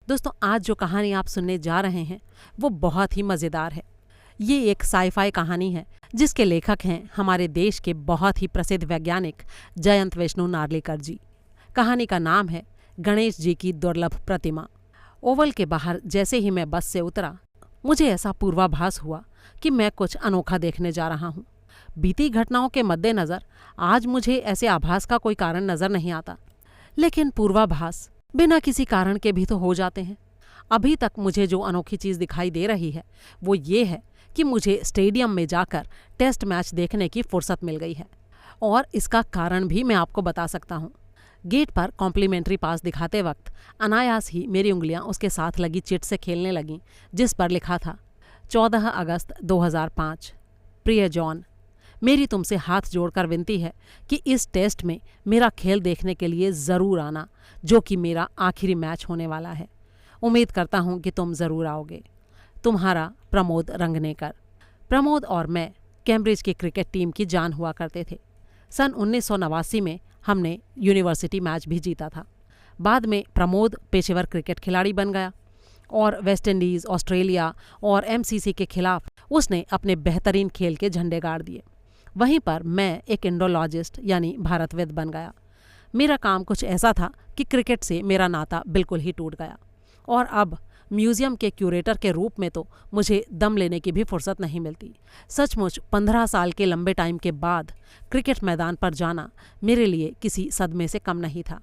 दोस्तों, आज जो कहानी आप सुनने जा रहे हैं वो बहुत ही मज़ेदार है। ये एक साईफाई कहानी है जिसके लेखक हैं हमारे देश के बहुत ही प्रसिद्ध वैज्ञानिक जयंत विष्णु नार्लिकर जी। कहानी का नाम है गणेश जी की दुर्लभ प्रतिमा। ओवल के बाहर जैसे ही मैं बस से उतरा, मुझे ऐसा पूर्वाभास हुआ कि मैं कुछ अनोखा देखने जा रहा हूँ। बीती घटनाओं के मद्देनज़र आज मुझे ऐसे आभास का कोई कारण नज़र नहीं आता, लेकिन पूर्वाभास बिना किसी कारण के भी तो हो जाते हैं। अभी तक मुझे जो अनोखी चीज़ दिखाई दे रही है वो ये है कि मुझे स्टेडियम में जाकर टेस्ट मैच देखने की फुर्सत मिल गई है, और इसका कारण भी मैं आपको बता सकता हूँ। गेट पर कॉम्प्लीमेंट्री पास दिखाते वक्त अनायास ही मेरी उंगलियां उसके साथ लगी चिट से खेलने लगीं, जिस पर लिखा था 14 अगस्त 2005। प्रिय जॉन, मेरी तुमसे हाथ जोड़कर विनती है कि इस टेस्ट में मेरा खेल देखने के लिए ज़रूर आना, जो कि मेरा आखिरी मैच होने वाला है। उम्मीद करता हूँ कि तुम ज़रूर आओगे। तुम्हारा प्रमोद रंगनेकर। प्रमोद और मैं कैम्ब्रिज की क्रिकेट टीम की जान हुआ करते थे। सन 1989 में हमने यूनिवर्सिटी मैच भी जीता था। बाद में प्रमोद पेशेवर क्रिकेट खिलाड़ी बन गया और वेस्ट इंडीज़, ऑस्ट्रेलिया और एमसीसी के खिलाफ उसने अपने बेहतरीन खेल के झंडे गाड़ दिए। वहीं पर मैं एक इंडोलॉजिस्ट यानी भारतविद बन गया। मेरा काम कुछ ऐसा था कि क्रिकेट से मेरा नाता बिल्कुल ही टूट गया, और अब म्यूज़ियम के क्यूरेटर के रूप में तो मुझे दम लेने की भी फुर्सत नहीं मिलती। सचमुच 15 साल के लंबे टाइम के बाद क्रिकेट मैदान पर जाना मेरे लिए किसी सदमे से कम नहीं था।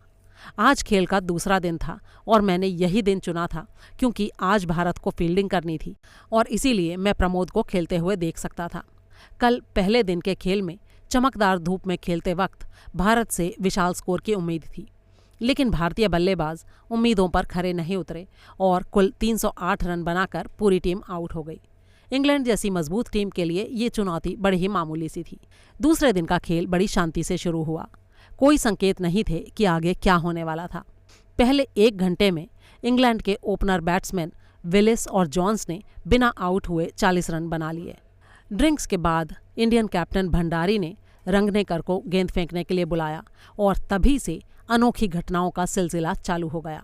आज खेल का दूसरा दिन था और मैंने यही दिन चुना था क्योंकि आज भारत को फील्डिंग करनी थी, और इसीलिए मैं प्रमोद को खेलते हुए देख सकता था। कल पहले दिन के खेल में चमकदार धूप में खेलते वक्त भारत से विशाल स्कोर की उम्मीद थी, लेकिन भारतीय बल्लेबाज उम्मीदों पर खरे नहीं उतरे और कुल 308 रन बनाकर पूरी टीम आउट हो गई। इंग्लैंड जैसी मजबूत टीम के लिए ये चुनौती बड़ी ही मामूली सी थी। दूसरे दिन का खेल बड़ी शांति से शुरू हुआ। कोई संकेत नहीं थे कि आगे क्या होने वाला था। पहले 1 घंटे में इंग्लैंड के ओपनर बैट्समैन विलिस और जॉन्स ने बिना आउट हुए 40 रन बना लिए। ड्रिंक्स के बाद इंडियन कैप्टन भंडारी ने रंगनेकर को गेंद फेंकने के लिए बुलाया और तभी से अनोखी घटनाओं का सिलसिला चालू हो गया।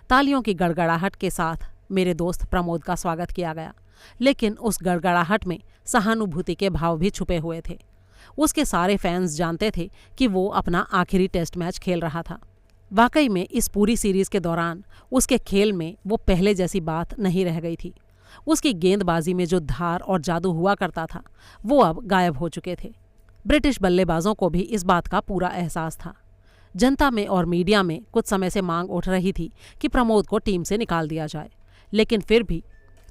तालियों की गड़गड़ाहट के साथ मेरे दोस्त प्रमोद का स्वागत किया गया, लेकिन उस गड़गड़ाहट में सहानुभूति के भाव भी छुपे हुए थे। उसके सारे फैंस जानते थे कि वो अपना आखिरी टेस्ट मैच खेल रहा था। वाकई में इस पूरी सीरीज के दौरान उसके खेल में वो पहले जैसी बात नहीं रह गई थी। उसकी गेंदबाजी में जो धार और जादू हुआ करता था वो अब गायब हो चुके थे। ब्रिटिश बल्लेबाजों को भी इस बात का पूरा एहसास था। जनता में और मीडिया में कुछ समय से मांग उठ रही थी कि प्रमोद को टीम से निकाल दिया जाए, लेकिन फिर भी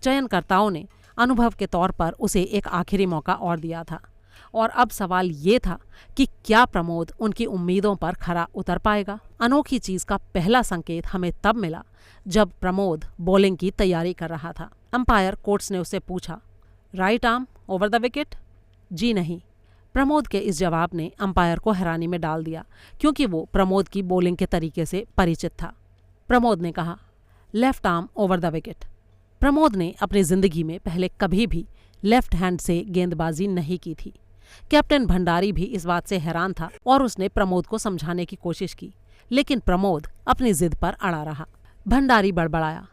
चयनकर्ताओं ने अनुभव के तौर पर उसे एक आखिरी मौका और दिया था। और अब सवाल ये था कि क्या प्रमोद उनकी उम्मीदों पर खरा उतर पाएगा। अनोखी चीज का पहला संकेत हमें तब मिला जब प्रमोद बॉलिंग की तैयारी कर रहा था। अंपायर कोर्ट्स ने उससे पूछा, right arm over the wicket? जी नहीं। प्रमोद के इस जवाब ने अंपायर को हैरानी में डाल दिया, क्योंकि वो प्रमोद की बॉलिंग के तरीके से परिचित था। प्रमोद ने कहा, left arm over the wicket. Pramod ने अपनी जिंदगी में पहले कभी भी लेफ्ट हैंड से गेंदबाजी नहीं की थी। कैप्टन भंडारी भी इस बात से हैरान था और उसने प्रमोद को समझाने की कोशिश की, लेकिन प्रमोद अपनी जिद पर अड़ा रहा। भंडारी बड़बड़ाया,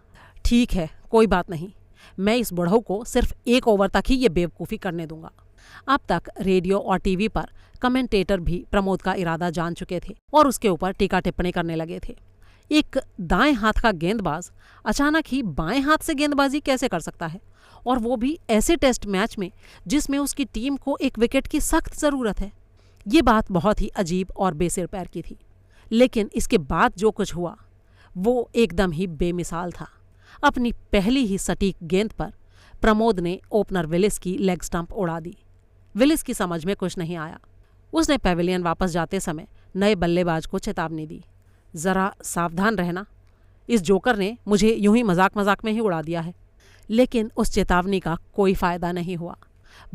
ठीक है, कोई बात नहीं, मैं इस बुढ़ऊ को सिर्फ 1 ओवर तक ही ये बेवकूफ़ी करने दूंगा। अब तक रेडियो और टीवी पर कमेंटेटर भी प्रमोद का इरादा जान चुके थे और उसके ऊपर टीका टिप्पणी करने लगे थे। एक दाएं हाथ का गेंदबाज अचानक ही बाएं हाथ से गेंदबाजी कैसे कर सकता है, और वो भी ऐसे टेस्ट मैच में जिसमें उसकी टीम को एक विकेट की सख्त ज़रूरत है। ये बात बहुत ही अजीब और बेसिर पैर की थी, लेकिन इसके बाद जो कुछ हुआ वो एकदम ही बेमिसाल था। अपनी पहली ही सटीक गेंद पर प्रमोद ने ओपनर विलिस की लेग स्टंप उड़ा दी। विलिस की समझ में कुछ नहीं आया। उसने पैवेलियन वापस जाते समय नए बल्लेबाज को चेतावनी दी, ज़रा सावधान रहना, इस जोकर ने मुझे यूं ही मजाक मजाक में ही उड़ा दिया है। लेकिन उस चेतावनी का कोई फ़ायदा नहीं हुआ।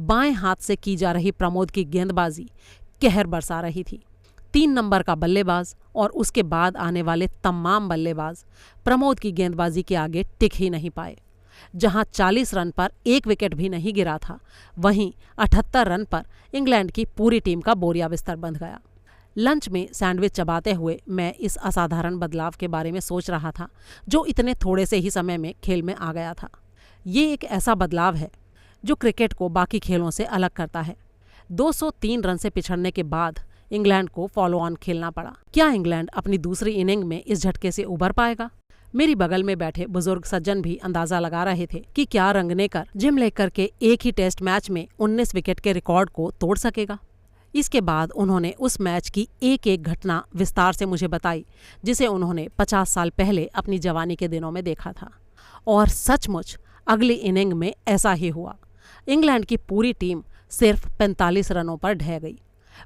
बाएं हाथ से की जा रही प्रमोद की गेंदबाजी कहर बरसा रही थी। 3 नंबर का बल्लेबाज और उसके बाद आने वाले तमाम बल्लेबाज प्रमोद की गेंदबाजी के आगे टिक ही नहीं पाए। जहां 40 रन पर 1 विकेट भी नहीं गिरा था, वहीं 78 रन पर इंग्लैंड की पूरी टीम का बोरिया बिस्तर बंध गया। लंच में सैंडविच चबाते हुए मैं इस असाधारण बदलाव के बारे में सोच रहा था जो इतने थोड़े से ही समय में खेल में आ गया था। ये एक ऐसा बदलाव है जो क्रिकेट को बाकी खेलों से अलग करता है। 203 रन से पिछड़ने के बाद इंग्लैंड को फॉलो ऑन खेलना पड़ा। क्या इंग्लैंड अपनी दूसरी इनिंग में इस झटके से उबर पाएगा? मेरी बगल में बैठे बुजुर्ग सज्जन भी अंदाजा लगा रहे थे कि क्या रंगनेकर जिम लेकर के एक ही टेस्ट मैच में 19 विकेट के रिकॉर्ड को तोड़ सकेगा। इसके बाद उन्होंने उस मैच की एक एक घटना विस्तार से मुझे बताई जिसे उन्होंने 50 साल पहले अपनी जवानी के दिनों में देखा था। और सचमुच अगली इनिंग में ऐसा ही हुआ। इंग्लैंड की पूरी टीम सिर्फ 45 रनों पर ढह गई।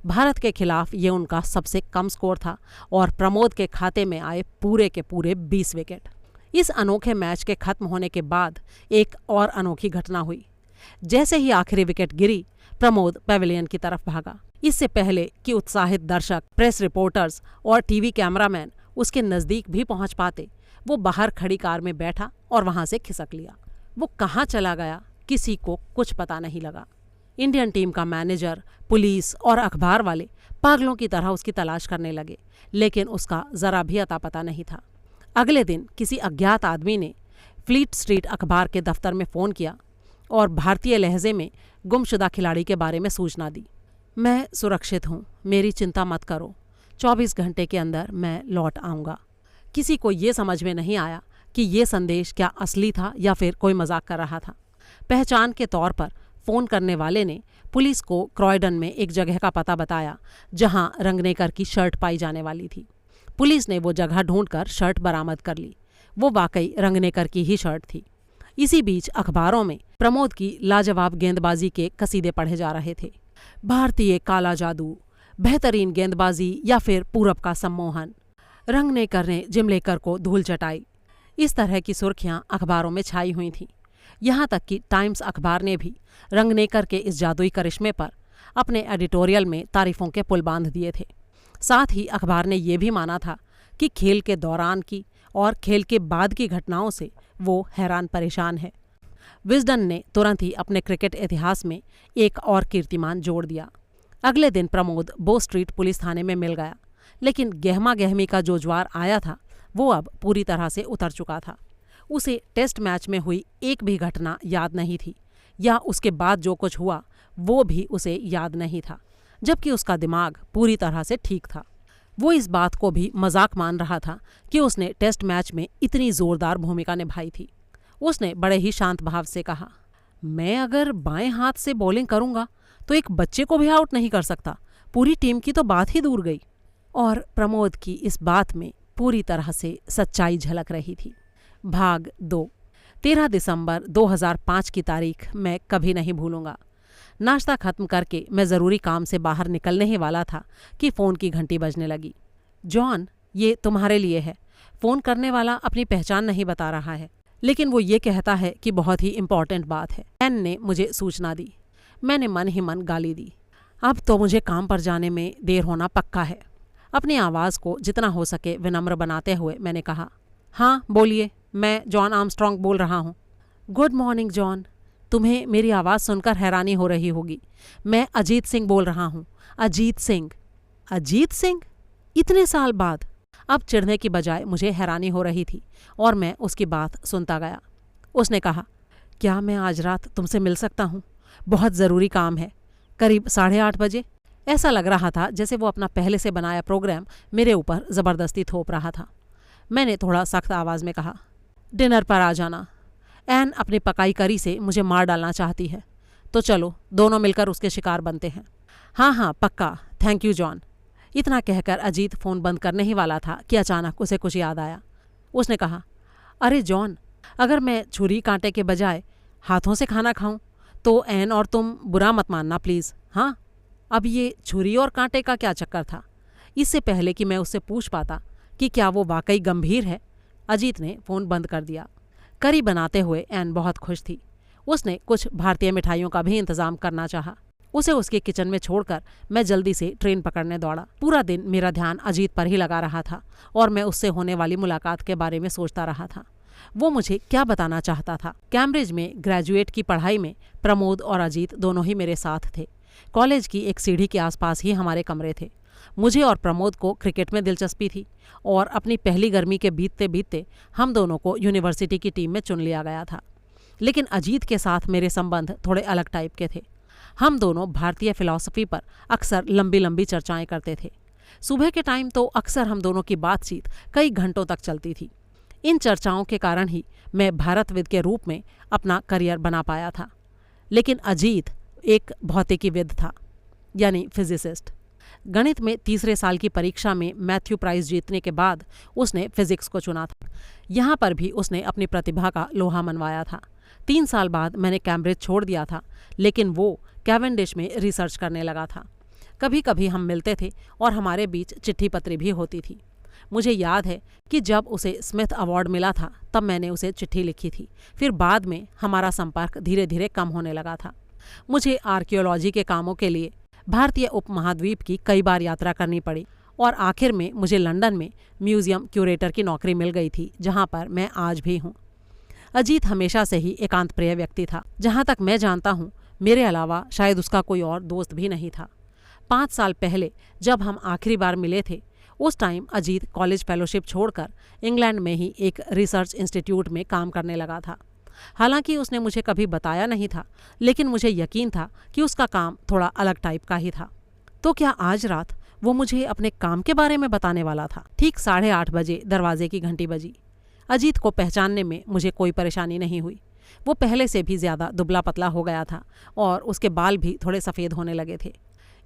भारत के खिलाफ ये उनका सबसे कम स्कोर था और प्रमोद के खाते में आए पूरे के पूरे 20 विकेट। इस अनोखे मैच के खत्म होने के बाद एक और अनोखी घटना हुई। जैसे ही आखिरी विकेट गिरी, प्रमोद पैवेलियन की तरफ भागा। इससे पहले कि उत्साहित दर्शक, प्रेस रिपोर्टर्स और टीवी कैमरामैन उसके नज़दीक भी पहुंच पाते, वो बाहर खड़ी कार में बैठा और वहां से खिसक लिया। वो कहाँ चला गया, किसी को कुछ पता नहीं लगा। इंडियन टीम का मैनेजर, पुलिस और अखबार वाले पागलों की तरह उसकी तलाश करने लगे, लेकिन उसका जरा भी अता पता नहीं था। अगले दिन किसी अज्ञात आदमी ने फ्लीट स्ट्रीट अखबार के दफ्तर में फ़ोन किया और भारतीय लहजे में गुमशुदा खिलाड़ी के बारे में सूचना दी। मैं सुरक्षित हूँ, मेरी चिंता मत करो, 24 घंटे के अंदर मैं लौट आऊँगा। किसी को ये समझ में नहीं आया कि ये संदेश क्या असली था या फिर कोई मजाक कर रहा था। पहचान के तौर पर फ़ोन करने वाले ने पुलिस को क्रॉयडन में एक जगह का पता बताया जहां रंगनेकर की शर्ट पाई जाने वाली थी। पुलिस ने वो जगह ढूंढकर शर्ट बरामद कर ली। वो वाकई रंगनेकर की ही शर्ट थी। इसी बीच अखबारों में प्रमोद की लाजवाब गेंदबाजी के कसीदे पढ़े जा रहे थे। भारतीय काला जादू, बेहतरीन गेंदबाजी या फिर पूरब का सम्मोहन, रंगनेकर ने जिमलेकर को धूल चटाई। इस तरह की सुर्खियां अखबारों में छाई हुई थीं। यहाँ तक कि टाइम्स अखबार ने भी रंगनेकर के इस जादुई करिश्मे पर अपने एडिटोरियल में तारीफों के पुल बांध दिए थे। साथ ही अखबार ने यह भी माना था कि खेल के दौरान की और खेल के बाद की घटनाओं से वो हैरान परेशान है। विजडन ने तुरंत ही अपने क्रिकेट इतिहास में एक और कीर्तिमान जोड़ दिया। अगले दिन प्रमोद बो स्ट्रीट पुलिस थाने में मिल गया, लेकिन गहमा गहमी का जो ज्वार आया था वो अब पूरी तरह से उतर चुका था। उसे टेस्ट मैच में हुई एक भी घटना याद नहीं थी, या उसके बाद जो कुछ हुआ वो भी उसे याद नहीं था, जबकि उसका दिमाग पूरी तरह से ठीक था। वो इस बात को भी मजाक मान रहा था कि उसने टेस्ट मैच में इतनी जोरदार भूमिका निभाई थी। उसने बड़े ही शांत भाव से कहा, मैं अगर बाएं हाथ से बॉलिंग करूंगा तो एक बच्चे को भी आउट नहीं कर सकता, पूरी टीम की तो बात ही दूर गई। और प्रमोद की इस बात में पूरी तरह से सच्चाई झलक रही थी। भाग 2। 13 दिसंबर 2005 की तारीख मैं कभी नहीं भूलूंगा। नाश्ता खत्म करके मैं ज़रूरी काम से बाहर निकलने ही वाला था कि फ़ोन की घंटी बजने लगी। जॉन, ये तुम्हारे लिए है। फ़ोन करने वाला अपनी पहचान नहीं बता रहा है, लेकिन वो ये कहता है कि बहुत ही इम्पॉर्टेंट बात है। एन ने मुझे सूचना दी। मैंने मन ही मन गाली दी। अब तो मुझे काम पर जाने में देर होना पक्का है। अपनी आवाज़ को जितना हो सके विनम्र बनाते हुए मैंने कहा, हाँ बोलिए, मैं जॉन आर्मस्ट्रॉन्ग बोल रहा हूँ। गुड मॉर्निंग जॉन, तुम्हें मेरी आवाज़ सुनकर हैरानी हो रही होगी। मैं अजीत सिंह बोल रहा हूँ। अजीत सिंह? अजीत सिंह? इतने साल बाद? अब चिढ़ने की बजाय मुझे हैरानी हो रही थी और मैं उसकी बात सुनता गया। उसने कहा, क्या मैं आज रात तुमसे मिल सकता हूँ? बहुत ज़रूरी काम है। करीब 8:30 बजे। ऐसा लग रहा था जैसे वो अपना पहले से बनाया प्रोग्राम मेरे ऊपर ज़बरदस्ती थोप रहा था। मैंने थोड़ा सख्त आवाज़ में कहा, डिनर पर आ जाना। एन अपनी पकाई करी से मुझे मार डालना चाहती है, तो चलो दोनों मिलकर उसके शिकार बनते हैं। हाँ हाँ पक्का, थैंक यू जॉन। इतना कहकर अजीत फ़ोन बंद करने ही वाला था कि अचानक उसे कुछ याद आया। उसने कहा, अरे जॉन, अगर मैं छुरी कांटे के बजाय हाथों से खाना खाऊं तो एन और तुम बुरा मत मानना प्लीज़। हाँ, अब ये छुरी और कांटे का क्या चक्कर था? इससे पहले कि मैं उससे पूछ पाता कि क्या वो वाकई गंभीर है, अजीत ने फ़ोन बंद कर दिया। करी बनाते हुए एन बहुत खुश थी। उसने कुछ भारतीय मिठाइयों का भी इंतज़ाम करना चाहा। उसे उसके किचन में छोड़कर मैं जल्दी से ट्रेन पकड़ने दौड़ा। पूरा दिन मेरा ध्यान अजीत पर ही लगा रहा था और मैं उससे होने वाली मुलाकात के बारे में सोचता रहा था। वो मुझे क्या बताना चाहता था? कैम्ब्रिज में ग्रेजुएट की पढ़ाई में प्रमोद और अजीत दोनों ही मेरे साथ थे। कॉलेज की एक सीढ़ी के आसपास ही हमारे कमरे थे। मुझे और प्रमोद को क्रिकेट में दिलचस्पी थी और अपनी पहली गर्मी के बीतते बीतते हम दोनों को यूनिवर्सिटी की टीम में चुन लिया गया था। लेकिन अजीत के साथ मेरे संबंध थोड़े अलग टाइप के थे। हम दोनों भारतीय फिलॉसफी पर अक्सर लंबी लंबी चर्चाएं करते थे। सुबह के टाइम तो अक्सर हम दोनों की बातचीत कई घंटों तक चलती थी। इन चर्चाओं के कारण ही मैं भारतविद के रूप में अपना करियर बना पाया था। लेकिन अजीत एक भौतिकीविद था, यानी फिजिसिस्ट। गणित में तीसरे साल की परीक्षा में मैथ्यू प्राइज जीतने के बाद उसने फिजिक्स को चुना था। यहाँ पर भी उसने अपनी प्रतिभा का लोहा मनवाया था। 3 साल बाद मैंने कैम्ब्रिज छोड़ दिया था, लेकिन वो कैवेंडिश में रिसर्च करने लगा था। कभी कभी हम मिलते थे और हमारे बीच चिट्ठी पत्री भी होती थी। मुझे याद है कि जब उसे स्मिथ अवार्ड मिला था तब मैंने उसे चिट्ठी लिखी थी। फिर बाद में हमारा संपर्क धीरे धीरे कम होने लगा था। मुझे आर्कियोलॉजी के कामों के लिए भारतीय उपमहाद्वीप की कई बार यात्रा करनी पड़ी और आखिर में मुझे लंदन में म्यूजियम क्यूरेटर की नौकरी मिल गई थी, जहाँ पर मैं आज भी हूँ। अजीत हमेशा से ही एकांत प्रिय व्यक्ति था। जहाँ तक मैं जानता हूँ, मेरे अलावा शायद उसका कोई और दोस्त भी नहीं था। 5 साल पहले जब हम आखिरी बार मिले थे, उस टाइम अजीत कॉलेज फेलोशिप छोड़कर इंग्लैंड में ही एक रिसर्च इंस्टीट्यूट में काम करने लगा था। हालांकि उसने मुझे कभी बताया नहीं था, लेकिन मुझे यकीन था कि उसका काम थोड़ा अलग टाइप का ही था। तो क्या आज रात वो मुझे अपने काम के बारे में बताने वाला था? ठीक 8:30 बजे दरवाजे की घंटी बजी। अजीत को पहचानने में मुझे कोई परेशानी नहीं हुई। वो पहले से भी ज़्यादा दुबला पतला हो गया था और उसके बाल भी थोड़े सफ़ेद होने लगे थे।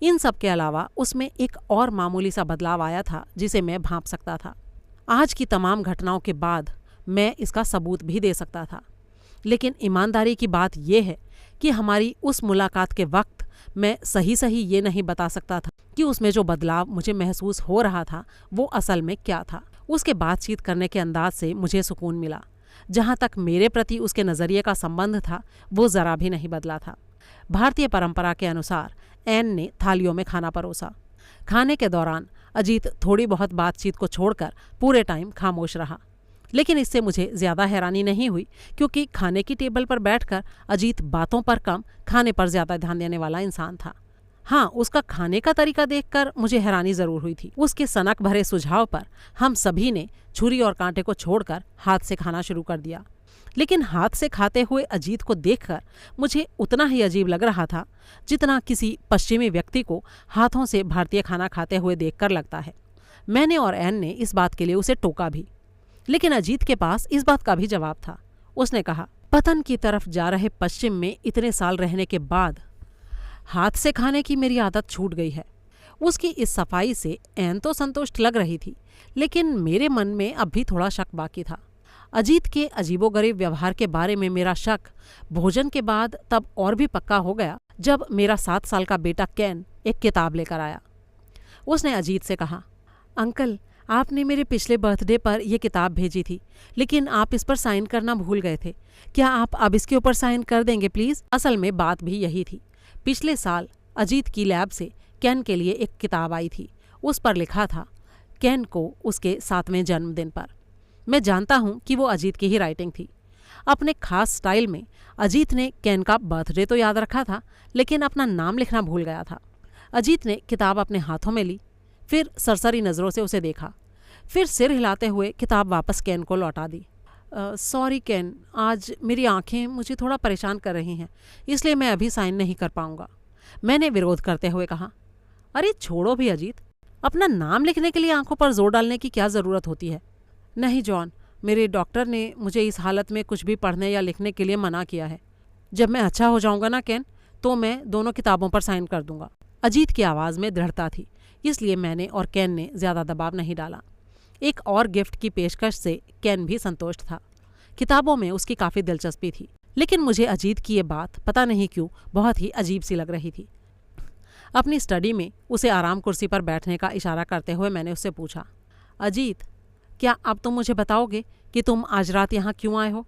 इन सब के अलावा उसमें एक और मामूली सा बदलाव आया था जिसे मैं भांप सकता था। आज की तमाम घटनाओं के बाद मैं इसका सबूत भी दे सकता था। लेकिन ईमानदारी की बात यह है कि हमारी उस मुलाकात के वक्त मैं सही सही ये नहीं बता सकता था कि उसमें जो बदलाव मुझे महसूस हो रहा था वो असल में क्या था। उसके बातचीत करने के अंदाज से मुझे सुकून मिला। जहाँ तक मेरे प्रति उसके नज़रिए का संबंध था, वो ज़रा भी नहीं बदला था। भारतीय परंपरा के अनुसार एन ने थालियों में खाना परोसा। खाने के दौरान अजीत थोड़ी बहुत बातचीत को छोड़कर पूरे टाइम खामोश रहा। लेकिन इससे मुझे ज़्यादा हैरानी नहीं हुई, क्योंकि खाने की टेबल पर बैठकर अजीत बातों पर कम, खाने पर ज़्यादा ध्यान देने वाला इंसान था। हाँ, उसका खाने का तरीका देखकर मुझे हैरानी ज़रूर हुई थी। उसके सनक भरे सुझाव पर हम सभी ने छुरी और कांटे को छोड़कर हाथ से खाना शुरू कर दिया। लेकिन हाथ से खाते हुए अजीत को देखकर मुझे उतना ही अजीब लग रहा था जितना किसी पश्चिमी व्यक्ति को हाथों से भारतीय खाना खाते हुए देखकर लगता है। मैंने और एन ने इस बात के लिए उसे टोका भी, लेकिन अजीत के पास इस बात का भी जवाब था। उसने कहा, पतन की तरफ जा रहे पश्चिम में इतने साल रहने के बाद हाथ से खाने की मेरी आदत छूट गई है। उसकी इस सफाई से एन तो संतुष्ट लग रही थी, लेकिन मेरे मन में अब भी थोड़ा शक बाकी था। अजीत के अजीबोगरीब व्यवहार के बारे में मेरा शक भोजन के बाद तब और भी पक्का हो गया जब मेरा 7 साल का बेटा केन एक किताब लेकर आया। उसने अजीत से कहा, अंकल, आपने मेरे पिछले बर्थडे पर यह किताब भेजी थी, लेकिन आप इस पर साइन करना भूल गए थे। क्या आप अब इसके ऊपर साइन कर देंगे प्लीज़? असल में बात भी यही थी। पिछले साल अजीत की लैब से केन के लिए एक किताब आई थी। उस पर लिखा था, केन को उसके 7वें जन्मदिन पर। मैं जानता हूँ कि वो अजीत की ही राइटिंग थी। अपने खास स्टाइल में अजीत ने केन का बर्थडे तो याद रखा था, लेकिन अपना नाम लिखना भूल गया था। अजीत ने किताब अपने हाथों में ली, फिर सरसरी नज़रों से उसे देखा, फिर सिर हिलाते हुए किताब वापस केन को लौटा दी। सॉरी केन, आज मेरी आंखें मुझे थोड़ा परेशान कर रही हैं, इसलिए मैं अभी साइन नहीं कर पाऊंगा। मैंने विरोध करते हुए कहा, अरे छोड़ो भी अजीत, अपना नाम लिखने के लिए आंखों पर जोर डालने की क्या ज़रूरत होती है? नहीं जॉन, मेरे डॉक्टर ने मुझे इस हालत में कुछ भी पढ़ने या लिखने के लिए मना किया है। जब मैं अच्छा हो जाऊंगा ना केन, तो मैं दोनों किताबों पर साइन कर दूंगा। अजीत की आवाज़ में दृढ़ता थी, इसलिए मैंने और केन ने ज़्यादा दबाव नहीं डाला। एक और गिफ्ट की पेशकश से केन भी संतुष्ट था। किताबों में उसकी काफ़ी दिलचस्पी थी, लेकिन मुझे अजीत की ये बात पता नहीं क्यों बहुत ही अजीब सी लग रही थी। अपनी स्टडी में उसे आराम कुर्सी पर बैठने का इशारा करते हुए मैंने उससे पूछा, अजीत, क्या अब तुम मुझे बताओगे कि तुम आज रात यहाँ क्यों आए हो?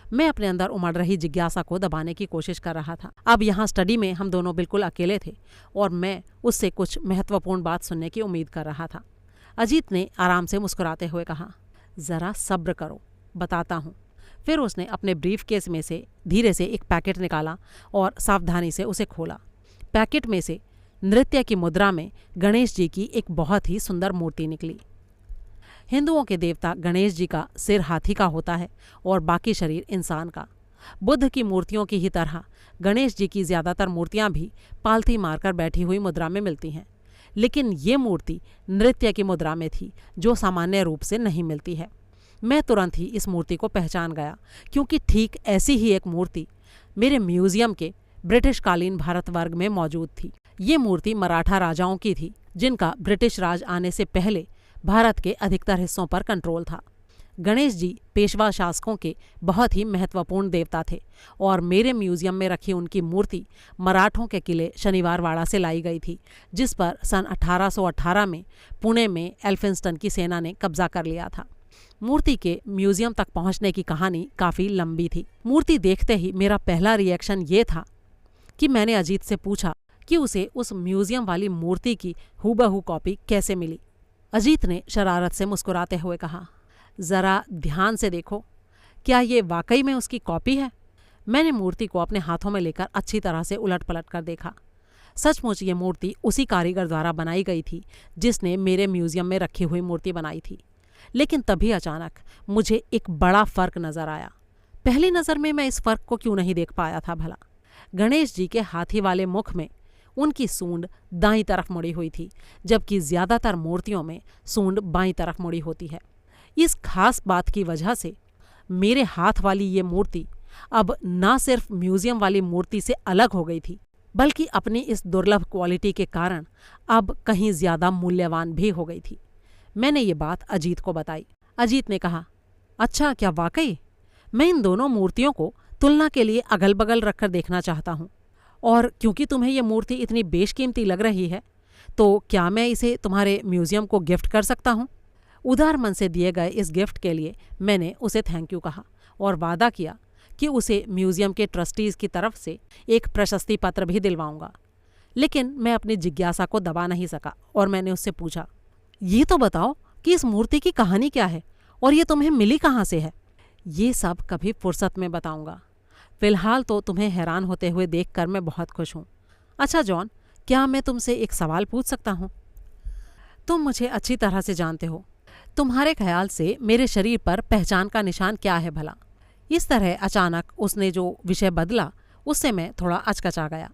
मैं अपने अंदर उमड़ रही जिज्ञासा को दबाने की कोशिश कर रहा था। अब यहाँ स्टडी में हम दोनों बिल्कुल अकेले थे और मैं उससे कुछ महत्वपूर्ण बात सुनने की उम्मीद कर रहा था। अजीत ने आराम से मुस्कुराते हुए कहा, ज़रा सब्र करो, बताता हूँ। फिर उसने अपने ब्रीफ केस में से धीरे से एक पैकेट निकाला और सावधानी से उसे खोला। पैकेट में से नृत्य की मुद्रा में गणेश जी की एक बहुत ही सुंदर मूर्ति निकली। हिंदुओं के देवता गणेश जी का सिर हाथी का होता है और बाकी शरीर इंसान का। बुद्ध की मूर्तियों की ही तरह गणेश जी की ज़्यादातर मूर्तियां भी पालथी मारकर बैठी हुई मुद्रा में मिलती हैं, लेकिन ये मूर्ति नृत्य की मुद्रा में थी, जो सामान्य रूप से नहीं मिलती है। मैं तुरंत ही इस मूर्ति को पहचान गया, क्योंकि ठीक ऐसी ही एक मूर्ति मेरे म्यूजियम के ब्रिटिश कालीन भारत वर्ग में मौजूद थी। ये मूर्ति मराठा राजाओं की थी, जिनका ब्रिटिश राज आने से पहले भारत के अधिकतर हिस्सों पर कंट्रोल था। गणेश जी पेशवा शासकों के बहुत ही महत्वपूर्ण देवता थे और मेरे म्यूजियम में रखी उनकी मूर्ति मराठों के किले शनिवारवाड़ा से लाई गई थी, जिस पर सन 1818 में पुणे में एल्फिंस्टन की सेना ने कब्जा कर लिया था। मूर्ति के म्यूजियम तक पहुंचने की कहानी काफ़ी लंबी थी। मूर्ति देखते ही मेरा पहला रिएक्शन ये था कि मैंने अजीत से पूछा कि उसे उस म्यूजियम वाली मूर्ति की हूबहू कॉपी कैसे मिली। अजीत ने शरारत से मुस्कुराते हुए कहा, ज़रा ध्यान से देखो, क्या ये वाकई में उसकी कॉपी है? मैंने मूर्ति को अपने हाथों में लेकर अच्छी तरह से उलट पलट कर देखा। सचमुच ये मूर्ति उसी कारीगर द्वारा बनाई गई थी जिसने मेरे म्यूजियम में रखी हुई मूर्ति बनाई थी। लेकिन तभी अचानक मुझे एक बड़ा फ़र्क नज़र आया। पहली नज़र में मैं इस फ़र्क को क्यों नहीं देख पाया था भला? गणेश जी के हाथी वाले मुख में उनकी सूंड दाईं तरफ मुड़ी हुई थी, जबकि ज़्यादातर मूर्तियों में सूंड बाईं तरफ मुड़ी होती है। इस खास बात की वजह से मेरे हाथ वाली ये मूर्ति अब ना सिर्फ म्यूजियम वाली मूर्ति से अलग हो गई थी, बल्कि अपनी इस दुर्लभ क्वालिटी के कारण अब कहीं ज़्यादा मूल्यवान भी हो गई थी। मैंने ये बात अजीत को बताई। अजीत ने कहा, अच्छा, क्या वाकई? मैं इन दोनों मूर्तियों को तुलना के लिए अगल बगल रखकर देखना चाहता हूँ, और क्योंकि तुम्हें यह मूर्ति इतनी बेशकीमती लग रही है, तो क्या मैं इसे तुम्हारे म्यूजियम को गिफ्ट कर सकता हूँ? उदार मन से दिए गए इस गिफ्ट के लिए मैंने उसे थैंक यू कहा और वादा किया कि उसे म्यूजियम के ट्रस्टीज़ की तरफ से एक प्रशस्ति पत्र भी दिलवाऊंगा। लेकिन मैं अपनी जिज्ञासा को दबा नहीं सका और मैंने उससे पूछा, ये तो बताओ कि इस मूर्ति की कहानी क्या है और ये तुम्हें मिली कहाँ से है? ये सब कभी फुर्सत में बताऊंगा। फिलहाल तो तुम्हें हैरान होते हुए देखकर मैं बहुत खुश हूँ। अच्छा जॉन, क्या मैं तुमसे एक सवाल पूछ सकता हूँ? तुम मुझे अच्छी तरह से जानते हो। तुम्हारे ख्याल से मेरे शरीर पर पहचान का निशान क्या है भला? इस तरह अचानक उसने जो विषय बदला, उससे मैं थोड़ा अचकचा गया।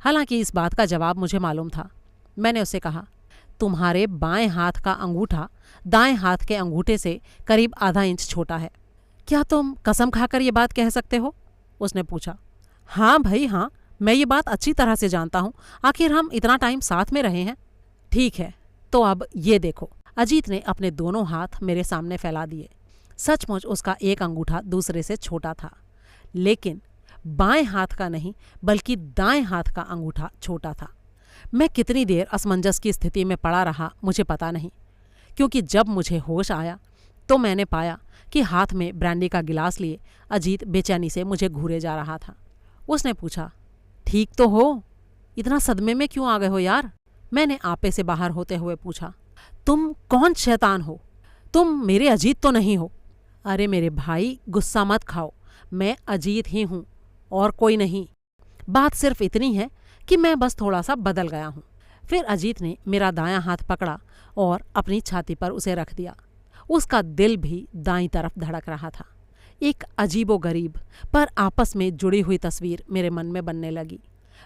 हालांकि इस बात का जवाब मुझे मालूम था। मैंने उससे कहा, तुम्हारे बाएं हाथ का अंगूठा दाएं हाथ के अंगूठे से करीब आधा इंच छोटा है। क्या तुम कसम खाकर ये बात कह सकते हो? उसने पूछा। हाँ भाई हाँ, मैं ये बात अच्छी तरह से जानता हूँ, आखिर हम इतना टाइम साथ में रहे हैं। ठीक है, तो अब ये देखो। अजीत ने अपने दोनों हाथ मेरे सामने फैला दिए। सचमुच उसका एक अंगूठा दूसरे से छोटा था, लेकिन बाएं हाथ का नहीं बल्कि दाएं हाथ का अंगूठा छोटा था। मैं कितनी देर असमंजस की स्थिति में पड़ा रहा मुझे पता नहीं, क्योंकि जब मुझे होश आया तो मैंने पाया कि हाथ में ब्रांडी का गिलास लिए अजीत बेचैनी से मुझे घूरे जा रहा था। उसने पूछा, ठीक तो हो? इतना सदमे में क्यों आ गए हो यार? मैंने आपे से बाहर होते हुए पूछा। तुम कौन शैतान हो? तुम मेरे अजीत तो नहीं हो? अरे मेरे भाई, गुस्सा मत खाओ, मैं अजीत ही हूँ और कोई नहीं। बात सिर्फ इतनी है कि मैं बस थोड़ा सा बदल गया हूँ। फिर अजीत ने मेरा दायां हाथ पकड़ा और अपनी छाती पर उसे रख दिया। उसका दिल भी दाईं तरफ धड़क रहा था। एक अजीबोगरीब पर आपस में जुड़ी हुई तस्वीर मेरे मन में बनने लगी।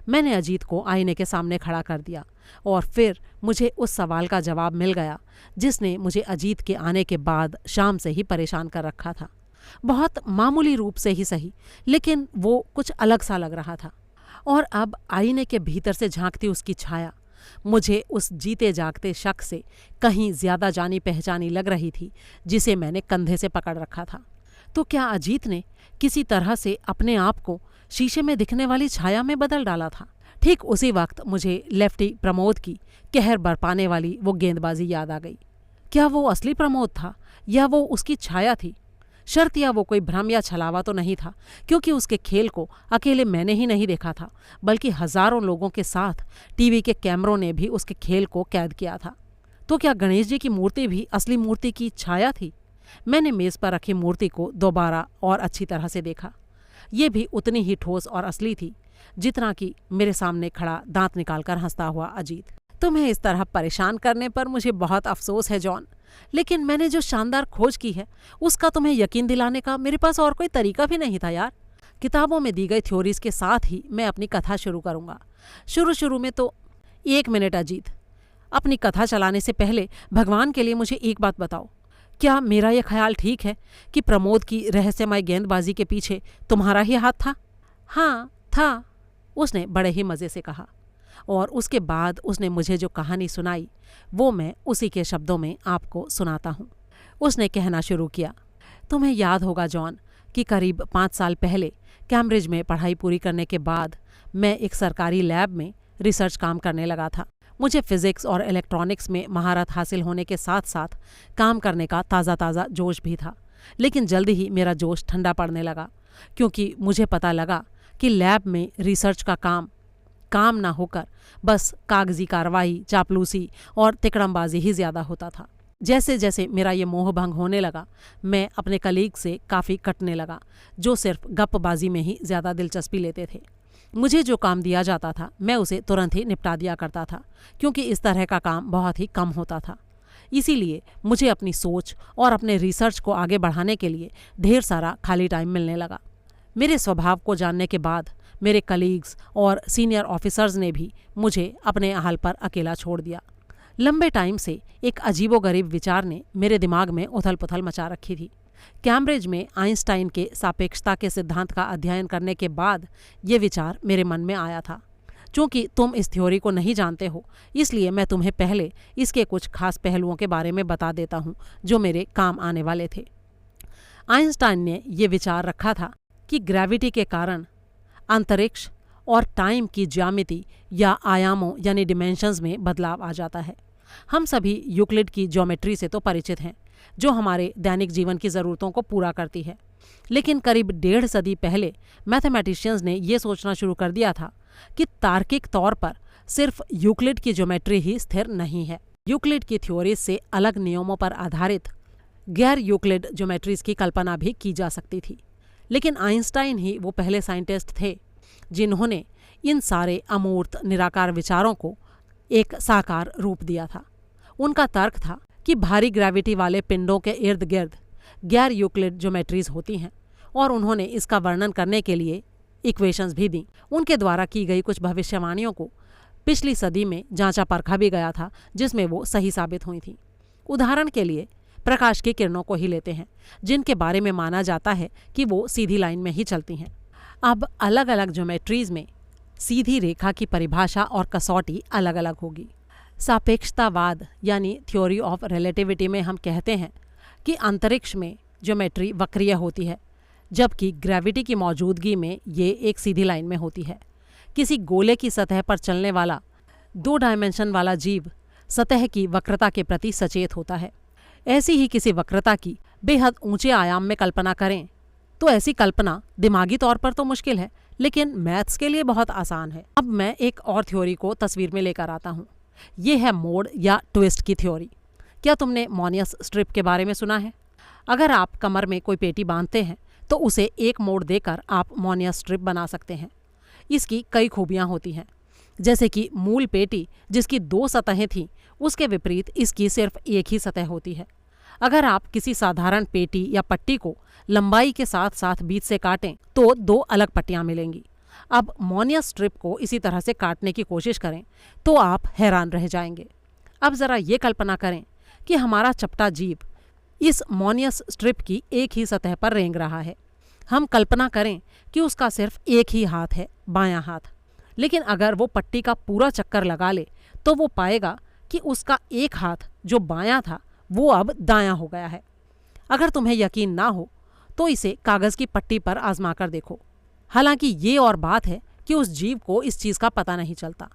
मैंने अजीत को आईने के सामने खड़ा कर दिया और फिर मुझे उस सवाल का जवाब मिल गया जिसने मुझे अजीत के आने के बाद शाम से ही परेशान कर रखा था। बहुत मामूली रूप से ही सही, लेकिन वो कुछ अलग सा लग रहा था। और अब आईने के भीतर से झांकती उसकी छाया मुझे उस जीते जागते शख्स से कहीं ज़्यादा जानी पहचानी लग रही थी जिसे मैंने कंधे से पकड़ रखा था। तो क्या अजीत ने किसी तरह से अपने आप को शीशे में दिखने वाली छाया में बदल डाला था? ठीक उसी वक्त मुझे लेफ्टी प्रमोद की कहर बरपाने वाली वो गेंदबाजी याद आ गई। क्या वो असली प्रमोद था या वो उसकी छाया थी? शर्त या वो कोई भ्रम या छलावा तो नहीं था, क्योंकि उसके खेल को अकेले मैंने ही नहीं देखा था, बल्कि हजारों लोगों के साथ टीवी के कैमरों ने भी उसके खेल को कैद किया था। तो क्या गणेश जी की मूर्ति भी असली मूर्ति की छाया थी? मैंने मेज़ पर रखी मूर्ति को दोबारा और अच्छी तरह से देखा। ये भी उतनी ही ठोस और असली थी, जितना कि मेरे सामने खड़ा दांत निकालकर हंसता हुआ अजीत। तुम्हें इस तरह परेशान करने पर मुझे बहुत अफसोस है जॉन, लेकिन मैंने जो शानदार खोज की है उसका तुम्हें यकीन दिलाने का मेरे पास और कोई तरीका भी नहीं था यार। किताबों में दी गई थ्योरीज के साथ ही मैं अपनी कथा शुरू करूंगा। शुरू में तो 1 मिनट अजीत, अपनी कथा चलाने से पहले भगवान के लिए मुझे एक बात बताओ, क्या मेरा यह ख्याल ठीक है कि प्रमोद की रहस्यमय गेंदबाजी के पीछे तुम्हारा ही हाथ था? हाँ था, उसने बड़े ही मज़े से कहा, और उसके बाद उसने मुझे जो कहानी सुनाई वो मैं उसी के शब्दों में आपको सुनाता हूँ। उसने कहना शुरू किया, तुम्हें याद होगा जॉन कि करीब 5 साल पहले कैम्ब्रिज में पढ़ाई पूरी करने के बाद मैं एक सरकारी लैब में रिसर्च काम करने लगा था। मुझे फिजिक्स और इलेक्ट्रॉनिक्स में महारत हासिल होने के साथ साथ काम करने का ताज़ा जोश भी था, लेकिन जल्दी ही मेरा जोश ठंडा पड़ने लगा, क्योंकि मुझे पता लगा कि लैब में रिसर्च का काम ना होकर बस कागजी कार्रवाई, चापलूसी और तिकड़मबाजी ही ज़्यादा होता था। जैसे जैसे मेरा ये मोह भंग होने लगा, मैं अपने कलीग से काफ़ी कटने लगा, जो सिर्फ गप्पबाजी में ही ज़्यादा दिलचस्पी लेते थे। मुझे जो काम दिया जाता था मैं उसे तुरंत ही निपटा दिया करता था, क्योंकि इस तरह का काम बहुत ही कम होता था। इसीलिए मुझे अपनी सोच और अपने रिसर्च को आगे बढ़ाने के लिए ढेर सारा खाली टाइम मिलने लगा। मेरे स्वभाव को जानने के बाद मेरे कलीग्स और सीनियर ऑफिसर्स ने भी मुझे अपने हाल पर अकेला छोड़ दिया। लंबे टाइम से एक अजीबोगरीब विचार ने मेरे दिमाग में उथल पुथल मचा रखी थी। कैम्ब्रिज में आइंस्टाइन के सापेक्षता के सिद्धांत का अध्ययन करने के बाद ये विचार मेरे मन में आया था। चूँकि तुम इस थ्योरी को नहीं जानते हो, इसलिए मैं तुम्हें पहले इसके कुछ खास पहलुओं के बारे में बता देता हूँ जो मेरे काम आने वाले थे। आइंस्टाइन ने ये विचार रखा था कि ग्रेविटी के कारण अंतरिक्ष और टाइम की ज्यामिति या आयामों यानी डिमेंशंस में बदलाव आ जाता है। हम सभी यूक्लिड की ज्योमेट्री से तो परिचित हैं, जो हमारे दैनिक जीवन की ज़रूरतों को पूरा करती है, लेकिन करीब 1.5 सदी पहले मैथमेटिशियंस ने यह सोचना शुरू कर दिया था कि तार्किक तौर पर सिर्फ यूक्लिड की ज्योमेट्री ही स्थिर नहीं है। यूक्लिड की थ्योरीज से अलग नियमों पर आधारित गैर यूक्लिड ज्योमेट्रीज की कल्पना भी की जा सकती थी, लेकिन आइंस्टाइन ही वो पहले साइंटिस्ट थे जिन्होंने इन सारे अमूर्त निराकार विचारों को एक साकार रूप दिया था। उनका तर्क था कि भारी ग्रेविटी वाले पिंडों के इर्द गिर्द गैर यूक्लिड ज्योमेट्रीज होती हैं, और उन्होंने इसका वर्णन करने के लिए इक्वेशंस भी दी। उनके द्वारा की गई कुछ भविष्यवाणियों को पिछली सदी में जांचा परखा भी गया था, जिसमें वो सही साबित हुई थी। उदाहरण के लिए प्रकाश की किरणों को ही लेते हैं, जिनके बारे में माना जाता है कि वो सीधी लाइन में ही चलती हैं। अब अलग अलग ज्योमेट्रीज में सीधी रेखा की परिभाषा और कसौटी अलग अलग होगी। सापेक्षतावाद यानी थ्योरी ऑफ रिलेटिविटी में हम कहते हैं कि अंतरिक्ष में ज्योमेट्री वक्रीय होती है, जबकि ग्रेविटी की मौजूदगी में ये एक सीधी लाइन में होती है। किसी गोले की सतह पर चलने वाला 2 डायमेंशन वाला जीव सतह की वक्रता के प्रति सचेत होता है। ऐसी ही किसी वक्रता की बेहद ऊंचे आयाम में कल्पना करें तो ऐसी कल्पना दिमागी तौर पर तो मुश्किल है, लेकिन मैथ्स के लिए बहुत आसान है। अब मैं एक और थ्योरी को तस्वीर में लेकर आता हूँ। ये है मोड या ट्विस्ट की थ्योरी। क्या तुमने मोनियस स्ट्रिप के बारे में सुना है? अगर आप कमर में कोई पेटी बांधते हैं तो उसे एक मोड़ देकर आप मोनियस स्ट्रिप बना सकते हैं। इसकी कई खूबियाँ होती हैं, जैसे कि मूल पेटी जिसकी 2 सतहें थीं, उसके विपरीत इसकी सिर्फ एक ही सतह होती है। अगर आप किसी साधारण पेटी या पट्टी को लंबाई के साथ साथ बीच से काटें तो 2 अलग पट्टियां मिलेंगी। अब मोनियस स्ट्रिप को इसी तरह से काटने की कोशिश करें तो आप हैरान रह जाएंगे। अब ज़रा ये कल्पना करें कि हमारा चपटा जीव इस मोनियस स्ट्रिप की एक ही सतह पर रेंग रहा है। हम कल्पना करें कि उसका सिर्फ एक ही हाथ है, बायां हाथ, लेकिन अगर वो पट्टी का पूरा चक्कर लगा ले तो वो पाएगा कि उसका एक हाथ जो बायां था वो अब दायां हो गया है। अगर तुम्हें यकीन ना हो तो इसे कागज़ की पट्टी पर आजमा कर देखो। हालांकि ये और बात है कि उस जीव को इस चीज़ का पता नहीं चलता।